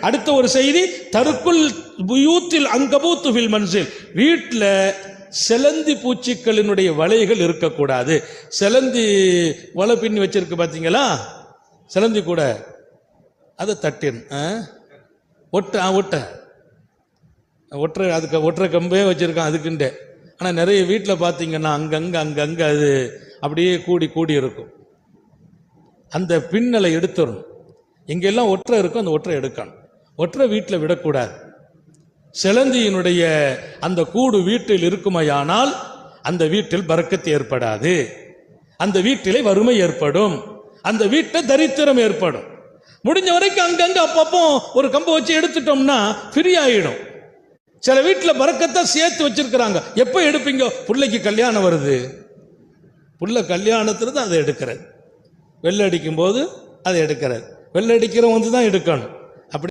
அடுத்த ஒரு செய்தி, தருக்குல் புயூத்தில் அங்கபூத்து ஃபில் மன்சில், வீட்டில் செலந்தி பூச்சிகளினுடைய வலைகள் இருக்கக்கூடாது. செலந்தி வலை பின்னி வச்சிருக்கு பார்த்தீங்களா, செலந்தி கூட அதை தட்டின் ஒற்றை அதுக்கு ஒற்றை கம்பே வச்சிருக்கான் அதுக்குண்டே. ஆனால் நிறைய வீட்டில் பார்த்தீங்கன்னா அங்கங்கே அது அப்படியே கூடி கூடி இருக்கும். அந்த பின்னலை எடுத்துடணும். எங்கெல்லாம் ஒற்றை இருக்கும் அந்த ஒற்றை எடுக்கணும். ஒற்றை வீட்டில் விடக்கூடாது. செலந்தியினுடைய அந்த கூடு வீட்டில் இருக்குமையானால் அந்த வீட்டில் பரக்கத்து ஏற்படாது, அந்த வீட்டிலே வறுமை ஏற்படும், அந்த வீட்டில் தரித்திரம் ஏற்படும். முடிஞ்ச வரைக்கும் அங்கங்க அப்பப்போ ஒரு கம்பை வச்சு எடுத்துட்டோம்னா ஃப்ரீ ஆயிடும். சில வீட்டில் பரக்கத்தை சேர்த்து வச்சிருக்கிறாங்க. எப்போ எடுப்பீங்க? பிள்ளைக்கு கல்யாணம் வருது, புள்ள கல்யாணத்துல தான் அதை எடுக்கிறது. வெள்ளை அடிக்கும் போது அதை எடுக்கிறது. வெள்ளை அடிக்கிறவன் வந்து தான் எடுக்கணும்.